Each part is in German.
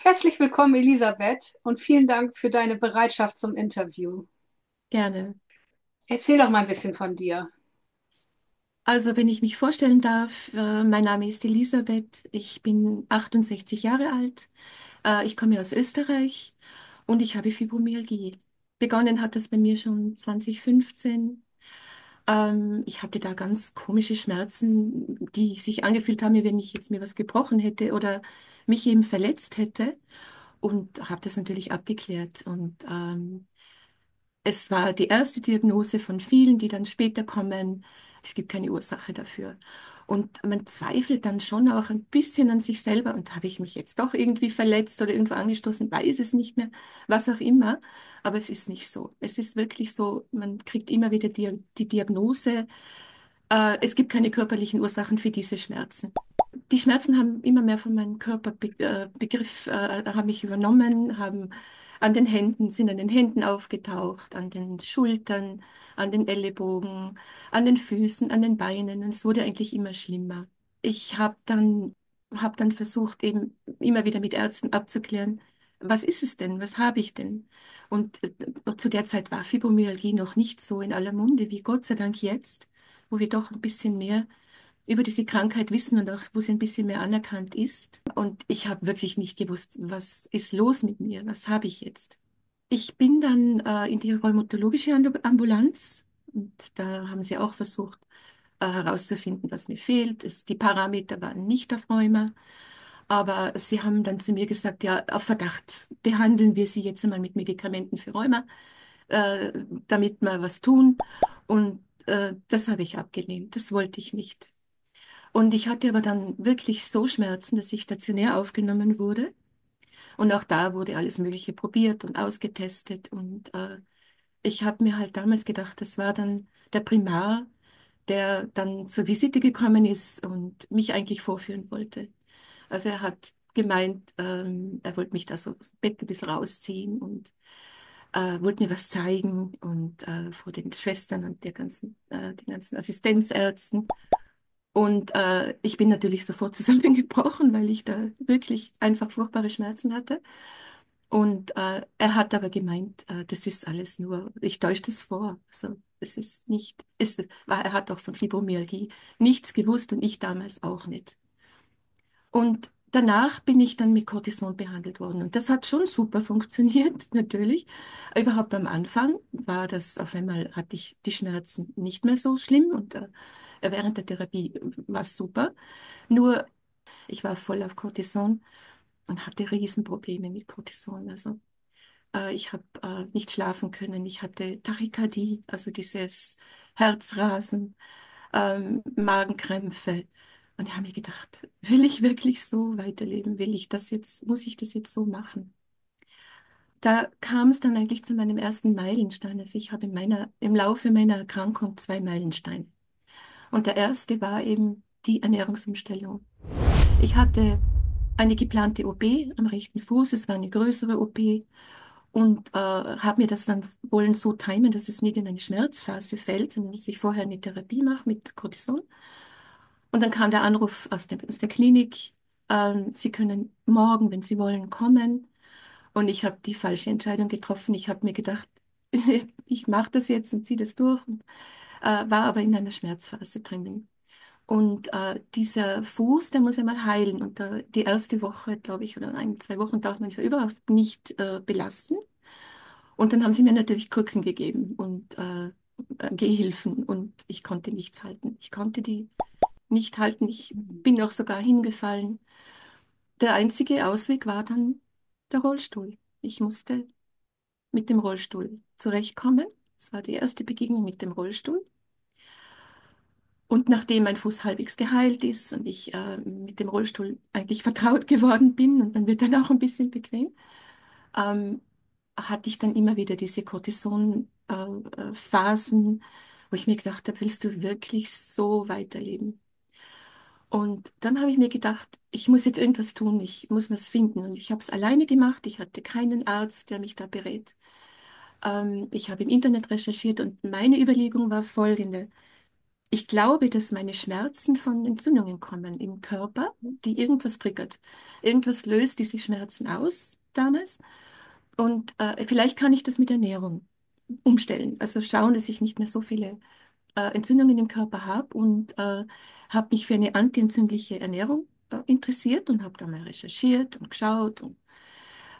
Herzlich willkommen, Elisabeth, und vielen Dank für deine Bereitschaft zum Interview. Gerne. Erzähl doch mal ein bisschen von dir. Also, wenn ich mich vorstellen darf, mein Name ist Elisabeth, ich bin 68 Jahre alt, ich komme aus Österreich und ich habe Fibromyalgie. Begonnen hat das bei mir schon 2015. Ich hatte da ganz komische Schmerzen, die sich angefühlt haben, wie wenn ich jetzt mir was gebrochen hätte oder mich eben verletzt hätte, und habe das natürlich abgeklärt. Und es war die erste Diagnose von vielen, die dann später kommen. Es gibt keine Ursache dafür. Und man zweifelt dann schon auch ein bisschen an sich selber. Und habe ich mich jetzt doch irgendwie verletzt oder irgendwo angestoßen? Weiß es nicht mehr, was auch immer. Aber es ist nicht so. Es ist wirklich so, man kriegt immer wieder die Diagnose. Es gibt keine körperlichen Ursachen für diese Schmerzen. Die Schmerzen haben immer mehr von meinem Körperbegriff, haben mich übernommen, haben sind an den Händen aufgetaucht, an den Schultern, an den Ellenbogen, an den Füßen, an den Beinen. Und es wurde eigentlich immer schlimmer. Ich hab dann versucht, eben immer wieder mit Ärzten abzuklären, was ist es denn, was habe ich denn? Und zu der Zeit war Fibromyalgie noch nicht so in aller Munde wie Gott sei Dank jetzt, wo wir doch ein bisschen mehr über diese Krankheit wissen und auch, wo sie ein bisschen mehr anerkannt ist. Und ich habe wirklich nicht gewusst, was ist los mit mir, was habe ich jetzt. Ich bin dann in die rheumatologische Ambulanz, und da haben sie auch versucht herauszufinden, was mir fehlt. Die Parameter waren nicht auf Rheuma, aber sie haben dann zu mir gesagt, ja, auf Verdacht behandeln wir Sie jetzt einmal mit Medikamenten für Rheuma, damit wir was tun. Und das habe ich abgelehnt, das wollte ich nicht. Und ich hatte aber dann wirklich so Schmerzen, dass ich stationär aufgenommen wurde. Und auch da wurde alles Mögliche probiert und ausgetestet. Und ich habe mir halt damals gedacht, das war dann der Primar, der dann zur Visite gekommen ist und mich eigentlich vorführen wollte. Also er hat gemeint, er wollte mich da so aus dem Bett ein bisschen rausziehen und wollte mir was zeigen und vor den Schwestern und den ganzen Assistenzärzten. Und ich bin natürlich sofort zusammengebrochen, weil ich da wirklich einfach furchtbare Schmerzen hatte. Und er hat aber gemeint, das ist alles nur, ich täusche das vor. Also es ist nicht, er hat auch von Fibromyalgie nichts gewusst und ich damals auch nicht. Und danach bin ich dann mit Cortison behandelt worden. Und das hat schon super funktioniert, natürlich. Überhaupt am Anfang war das, auf einmal hatte ich die Schmerzen nicht mehr so schlimm, und während der Therapie war es super. Nur ich war voll auf Cortison und hatte Riesenprobleme mit Cortison. Also ich habe nicht schlafen können. Ich hatte Tachykardie, also dieses Herzrasen, Magenkrämpfe. Und ich habe mir gedacht, will ich wirklich so weiterleben? Muss ich das jetzt so machen? Da kam es dann eigentlich zu meinem ersten Meilenstein. Also ich habe im Laufe meiner Erkrankung zwei Meilensteine. Und der erste war eben die Ernährungsumstellung. Ich hatte eine geplante OP am rechten Fuß. Es war eine größere OP, und habe mir das dann wollen so timen, dass es nicht in eine Schmerzphase fällt, sondern dass ich vorher eine Therapie mache mit Cortison. Und dann kam der Anruf aus der Klinik, Sie können morgen, wenn Sie wollen, kommen. Und ich habe die falsche Entscheidung getroffen. Ich habe mir gedacht, ich mache das jetzt und ziehe das durch, und war aber in einer Schmerzphase drinnen. Und dieser Fuß, der muss einmal heilen. Und die erste Woche, glaube ich, oder ein, zwei Wochen darf man es ja überhaupt nicht belasten. Und dann haben sie mir natürlich Krücken gegeben und Gehhilfen, und ich konnte nichts halten. Ich konnte die nicht halten. Ich bin auch sogar hingefallen. Der einzige Ausweg war dann der Rollstuhl. Ich musste mit dem Rollstuhl zurechtkommen. Das war die erste Begegnung mit dem Rollstuhl. Und nachdem mein Fuß halbwegs geheilt ist und ich mit dem Rollstuhl eigentlich vertraut geworden bin, und man wird dann auch ein bisschen bequem, ähm, hatte ich dann immer wieder diese Cortison-Phasen, wo ich mir gedacht habe, willst du wirklich so weiterleben? Und dann habe ich mir gedacht, ich muss jetzt irgendwas tun, ich muss was finden. Und ich habe es alleine gemacht. Ich hatte keinen Arzt, der mich da berät. Ich habe im Internet recherchiert, und meine Überlegung war folgende. Ich glaube, dass meine Schmerzen von Entzündungen kommen im Körper, die irgendwas triggert. Irgendwas löst diese Schmerzen aus damals. Und vielleicht kann ich das mit Ernährung umstellen. Also schauen, dass ich nicht mehr so viele Entzündungen im Körper habe und habe mich für eine antientzündliche Ernährung interessiert und habe da mal recherchiert und geschaut und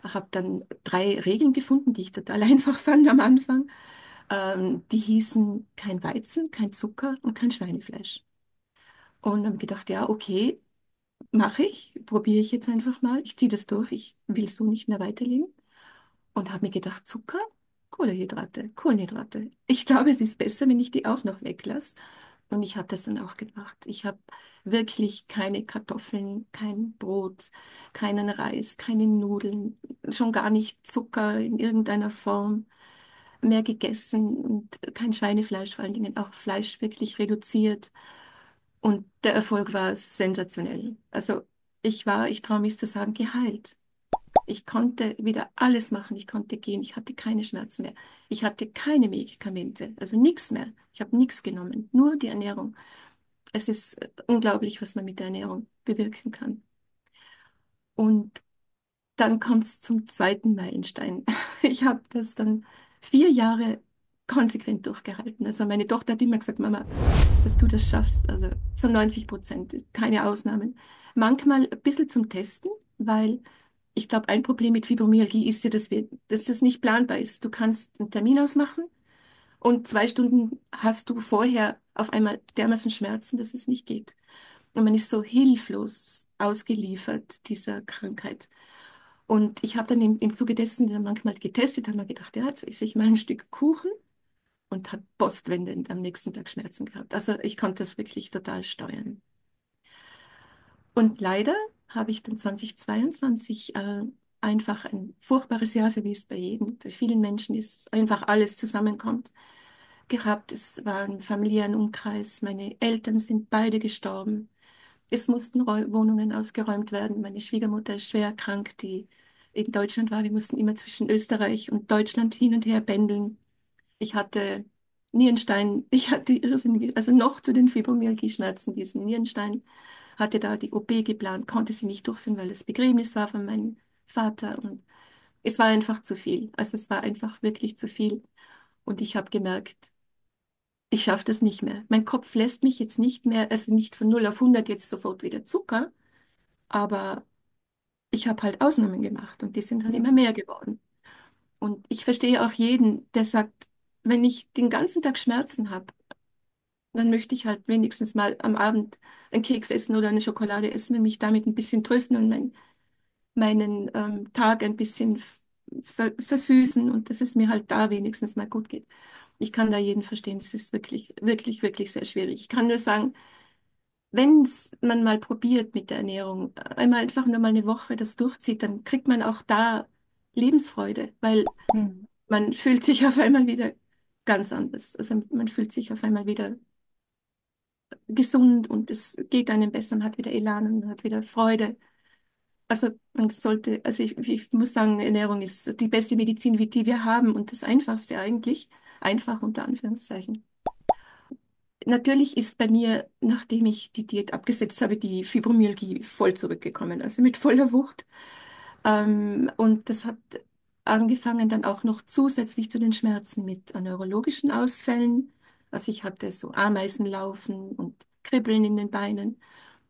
habe dann 3 Regeln gefunden, die ich total einfach fand am Anfang. Die hießen kein Weizen, kein Zucker und kein Schweinefleisch. Und habe gedacht, ja, okay, mache ich, probiere ich jetzt einfach mal. Ich ziehe das durch, ich will so nicht mehr weiterleben. Und habe mir gedacht, Zucker, Kohlenhydrate, Kohlenhydrate. Ich glaube, es ist besser, wenn ich die auch noch weglasse. Und ich habe das dann auch gemacht. Ich habe wirklich keine Kartoffeln, kein Brot, keinen Reis, keine Nudeln, schon gar nicht Zucker in irgendeiner Form mehr gegessen und kein Schweinefleisch, vor allen Dingen auch Fleisch wirklich reduziert. Und der Erfolg war sensationell. Also ich traue mich zu sagen, geheilt. Ich konnte wieder alles machen. Ich konnte gehen. Ich hatte keine Schmerzen mehr. Ich hatte keine Medikamente, also nichts mehr. Ich habe nichts genommen, nur die Ernährung. Es ist unglaublich, was man mit der Ernährung bewirken kann. Und dann kommt es zum zweiten Meilenstein. Ich habe das dann 4 Jahre konsequent durchgehalten. Also meine Tochter hat immer gesagt, Mama, dass du das schaffst. Also so 90%, keine Ausnahmen. Manchmal ein bisschen zum Testen, weil ich glaube, ein Problem mit Fibromyalgie ist ja, dass das nicht planbar ist. Du kannst einen Termin ausmachen und 2 Stunden hast du vorher auf einmal dermaßen Schmerzen, dass es nicht geht. Und man ist so hilflos ausgeliefert dieser Krankheit. Und ich habe dann im Zuge dessen dann manchmal getestet, habe mir gedacht, ja, jetzt esse ich mal ein Stück Kuchen und habe postwendend am nächsten Tag Schmerzen gehabt. Also ich konnte das wirklich total steuern. Und leider habe ich dann 2022 einfach ein furchtbares Jahr, so wie es bei jedem, bei vielen Menschen ist, es einfach alles zusammenkommt, gehabt. Es war ein familiären Umkreis. Meine Eltern sind beide gestorben. Es mussten Wohnungen ausgeräumt werden. Meine Schwiegermutter ist schwer krank, die in Deutschland war. Wir mussten immer zwischen Österreich und Deutschland hin und her pendeln. Ich hatte Nierenstein, ich hatte irrsinnige, also noch zu den Fibromyalgie-Schmerzen, diesen Nierenstein, hatte da die OP geplant, konnte sie nicht durchführen, weil das Begräbnis war von meinem Vater und es war einfach zu viel. Also es war einfach wirklich zu viel und ich habe gemerkt, ich schaffe das nicht mehr. Mein Kopf lässt mich jetzt nicht mehr, also nicht von 0 auf 100 jetzt sofort wieder Zucker, aber ich habe halt Ausnahmen gemacht und die sind halt immer Mhm. mehr geworden. Und ich verstehe auch jeden, der sagt, wenn ich den ganzen Tag Schmerzen habe, dann möchte ich halt wenigstens mal am Abend einen Keks essen oder eine Schokolade essen und mich damit ein bisschen trösten und meinen Tag ein bisschen versüßen und dass es mir halt da wenigstens mal gut geht. Ich kann da jeden verstehen, das ist wirklich, wirklich, wirklich sehr schwierig. Ich kann nur sagen, wenn man mal probiert mit der Ernährung, einmal einfach nur mal eine Woche das durchzieht, dann kriegt man auch da Lebensfreude, weil Mhm. man fühlt sich auf einmal wieder ganz anders. Also man fühlt sich auf einmal wieder gesund und es geht einem besser, man hat wieder Elan und man hat wieder Freude. Also man sollte, also ich muss sagen, Ernährung ist die beste Medizin, die wir haben und das Einfachste eigentlich, einfach unter Anführungszeichen. Natürlich ist bei mir, nachdem ich die Diät abgesetzt habe, die Fibromyalgie voll zurückgekommen, also mit voller Wucht. Und das hat angefangen dann auch noch zusätzlich zu den Schmerzen mit neurologischen Ausfällen. Also ich hatte so Ameisenlaufen und Kribbeln in den Beinen.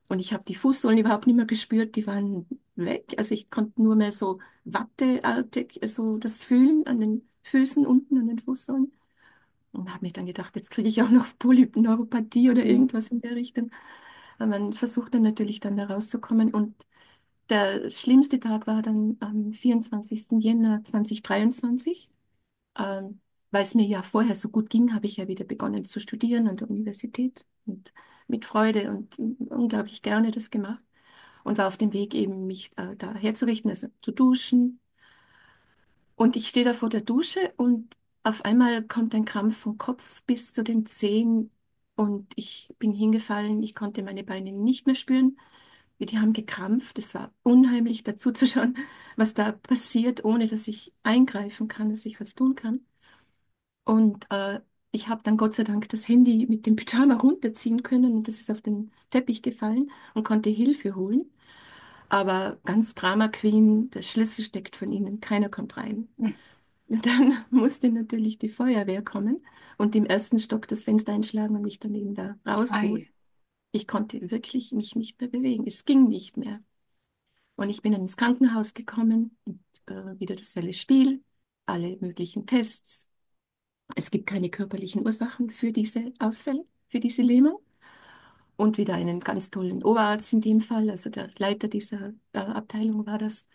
Und ich habe die Fußsohlen überhaupt nicht mehr gespürt, die waren weg. Also ich konnte nur mehr so watteartig so das fühlen an den Füßen unten, an den Fußsohlen. Und habe mir dann gedacht, jetzt kriege ich auch noch Polyneuropathie oder Mhm. irgendwas in der Richtung. Aber man versucht dann natürlich dann da rauszukommen. Und der schlimmste Tag war dann am 24. Jänner 2023. Weil es mir ja vorher so gut ging, habe ich ja wieder begonnen zu studieren an der Universität und mit Freude und unglaublich gerne das gemacht und war auf dem Weg eben mich da herzurichten, also zu duschen. Und ich stehe da vor der Dusche und auf einmal kommt ein Krampf vom Kopf bis zu den Zehen und ich bin hingefallen. Ich konnte meine Beine nicht mehr spüren. Die haben gekrampft. Es war unheimlich dazu zu schauen, was da passiert, ohne dass ich eingreifen kann, dass ich was tun kann. Und ich habe dann Gott sei Dank das Handy mit dem Pyjama runterziehen können und das ist auf den Teppich gefallen und konnte Hilfe holen. Aber ganz Drama Queen, der Schlüssel steckt von ihnen, keiner kommt rein. Hm. Und dann musste natürlich die Feuerwehr kommen und im ersten Stock das Fenster einschlagen und mich dann eben da rausholen. Ei. Ich konnte wirklich mich nicht mehr bewegen. Es ging nicht mehr. Und ich bin dann ins Krankenhaus gekommen und wieder dasselbe Spiel, alle möglichen Tests. Es gibt keine körperlichen Ursachen für diese Ausfälle, für diese Lähmung. Und wieder einen ganz tollen Oberarzt in dem Fall, also der Leiter dieser Abteilung war das,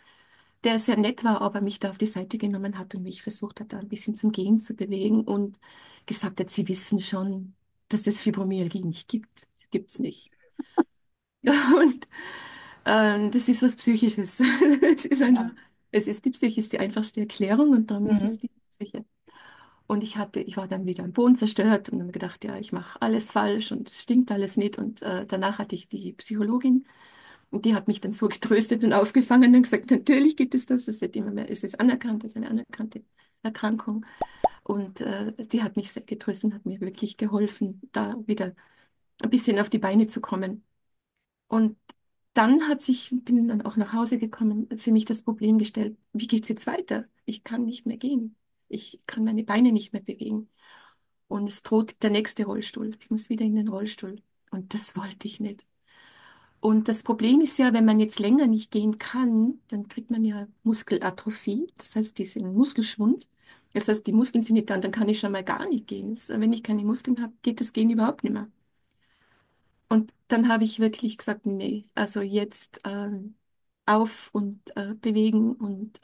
der sehr nett war, aber mich da auf die Seite genommen hat und mich versucht hat, da ein bisschen zum Gehen zu bewegen und gesagt hat, Sie wissen schon, dass es Fibromyalgie nicht gibt. Das gibt's nicht. Und das ist was Psychisches. Es ist einfach, Ja. es ist die Psyche, ist die einfachste Erklärung und darum ist es Mhm. die Psyche. Und ich war dann wieder am Boden zerstört und habe gedacht, ja, ich mache alles falsch und es stimmt alles nicht. Und danach hatte ich die Psychologin und die hat mich dann so getröstet und aufgefangen und gesagt, natürlich gibt es das, es wird immer mehr, es ist anerkannt, es ist eine anerkannte Erkrankung. Und die hat mich sehr getröstet und hat mir wirklich geholfen, da wieder ein bisschen auf die Beine zu kommen. Und dann bin dann auch nach Hause gekommen, für mich das Problem gestellt, wie geht's jetzt weiter? Ich kann nicht mehr gehen. Ich kann meine Beine nicht mehr bewegen. Und es droht der nächste Rollstuhl. Ich muss wieder in den Rollstuhl. Und das wollte ich nicht. Und das Problem ist ja, wenn man jetzt länger nicht gehen kann, dann kriegt man ja Muskelatrophie, das heißt diesen Muskelschwund. Das heißt, die Muskeln sind nicht da, dann kann ich schon mal gar nicht gehen. Wenn ich keine Muskeln habe, geht das Gehen überhaupt nicht mehr. Und dann habe ich wirklich gesagt, nee, also jetzt auf und bewegen und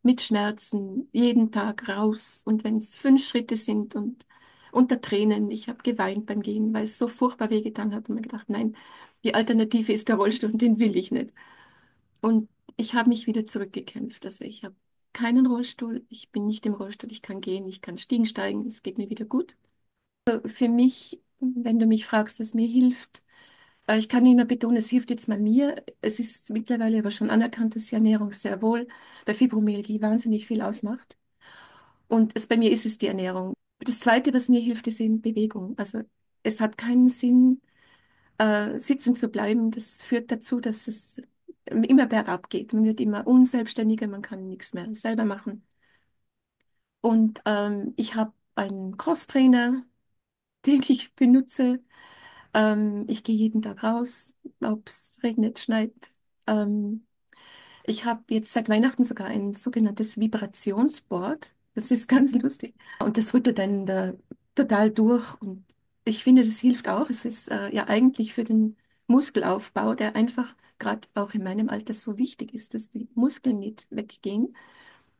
mit Schmerzen jeden Tag raus. Und wenn es 5 Schritte sind und unter Tränen, ich habe geweint beim Gehen, weil es so furchtbar wehgetan hat und mir gedacht, nein, die Alternative ist der Rollstuhl und den will ich nicht. Und ich habe mich wieder zurückgekämpft. Also ich habe keinen Rollstuhl, ich bin nicht im Rollstuhl, ich kann gehen, ich kann Stiegen steigen, es geht mir wieder gut. Für mich, wenn du mich fragst, was mir hilft, ich kann immer betonen, es hilft jetzt mal mir. Es ist mittlerweile aber schon anerkannt, dass die Ernährung sehr wohl bei Fibromyalgie wahnsinnig viel ausmacht. Und bei mir ist es die Ernährung. Das Zweite, was mir hilft, ist eben Bewegung. Also es hat keinen Sinn, sitzen zu bleiben. Das führt dazu, dass es immer bergab geht. Man wird immer unselbstständiger, man kann nichts mehr selber machen. Und ich habe einen Crosstrainer, den ich benutze. Ich gehe jeden Tag raus, ob es regnet, schneit. Ähm, Ich habe jetzt seit Weihnachten sogar ein sogenanntes Vibrationsboard. Das ist ganz Mhm. lustig. Und das rüttelt einen da total durch. Und ich finde, das hilft auch. Es ist ja eigentlich für den Muskelaufbau, der einfach gerade auch in meinem Alter so wichtig ist, dass die Muskeln nicht weggehen,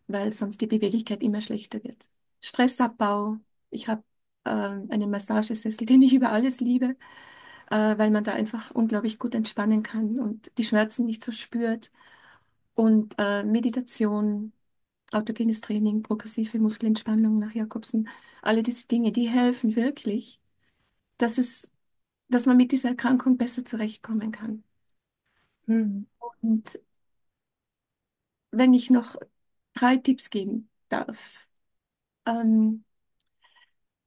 weil sonst die Beweglichkeit immer schlechter wird. Stressabbau. Ich habe einen Massagesessel, den ich über alles liebe, weil man da einfach unglaublich gut entspannen kann und die Schmerzen nicht so spürt. Und Meditation, autogenes Training, progressive Muskelentspannung nach Jakobsen, alle diese Dinge, die helfen wirklich, dass man mit dieser Erkrankung besser zurechtkommen kann. Mhm. Und wenn ich noch 3 Tipps geben darf, ähm,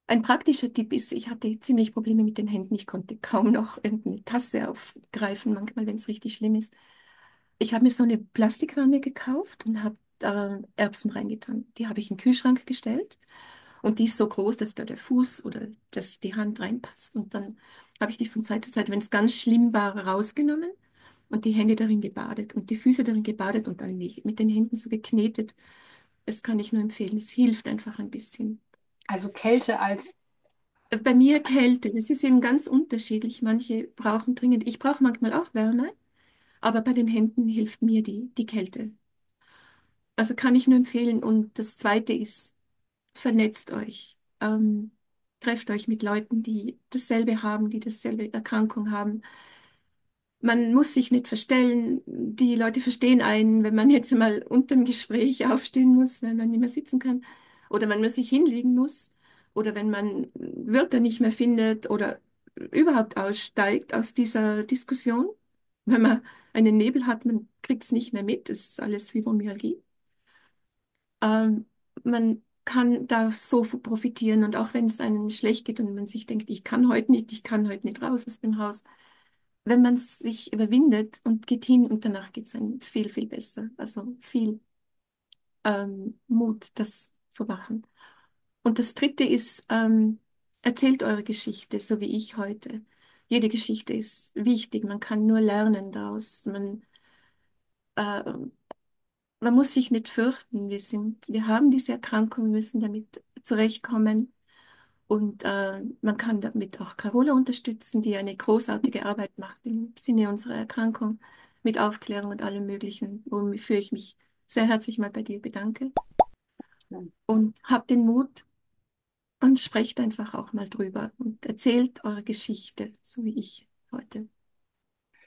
ein praktischer Tipp ist, ich hatte ziemlich Probleme mit den Händen. Ich konnte kaum noch irgendeine Tasse aufgreifen, manchmal, wenn es richtig schlimm ist. Ich habe mir so eine Plastikwanne gekauft und habe da Erbsen reingetan. Die habe ich in den Kühlschrank gestellt und die ist so groß, dass da der Fuß oder dass die Hand reinpasst. Und dann habe ich die von Zeit zu Zeit, wenn es ganz schlimm war, rausgenommen und die Hände darin gebadet und die Füße darin gebadet und dann mit den Händen so geknetet. Das kann ich nur empfehlen. Es hilft einfach ein bisschen. Also Kälte als, Bei mir Kälte, das ist eben ganz unterschiedlich. Manche brauchen dringend, ich brauche manchmal auch Wärme, aber bei den Händen hilft mir die Kälte. Also kann ich nur empfehlen. Und das Zweite ist, vernetzt euch. Trefft euch mit Leuten, die dasselbe haben, die dasselbe Erkrankung haben. Man muss sich nicht verstellen. Die Leute verstehen einen, wenn man jetzt mal unter dem Gespräch aufstehen muss, wenn man nicht mehr sitzen kann. Oder man muss sich hinlegen muss. Oder wenn man Wörter nicht mehr findet oder überhaupt aussteigt aus dieser Diskussion. Wenn man einen Nebel hat, man kriegt es nicht mehr mit. Das ist alles Fibromyalgie. Ähm, Man darf so profitieren. Und auch wenn es einem schlecht geht und man sich denkt, ich kann heute nicht raus aus dem Haus, wenn man sich überwindet und geht hin und danach geht es einem viel, viel besser. Also viel Mut, das zu machen. Und das Dritte ist, erzählt eure Geschichte, so wie ich heute. Jede Geschichte ist wichtig, man kann nur lernen daraus. Äh, Man muss sich nicht fürchten. Wir haben diese Erkrankung, wir müssen damit zurechtkommen. Und man kann damit auch Carola unterstützen, die eine großartige Arbeit macht im Sinne unserer Erkrankung mit Aufklärung und allem Möglichen, wofür ich mich sehr herzlich mal bei dir bedanke. Und habt den Mut und sprecht einfach auch mal drüber und erzählt eure Geschichte, so wie ich heute.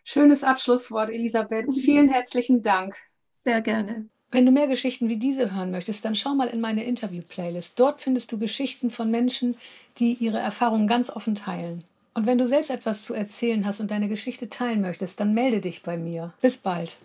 Schönes Abschlusswort, Elisabeth. Vielen herzlichen Dank. Sehr gerne. Wenn du mehr Geschichten wie diese hören möchtest, dann schau mal in meine Interview-Playlist. Dort findest du Geschichten von Menschen, die ihre Erfahrungen ganz offen teilen. Und wenn du selbst etwas zu erzählen hast und deine Geschichte teilen möchtest, dann melde dich bei mir. Bis bald.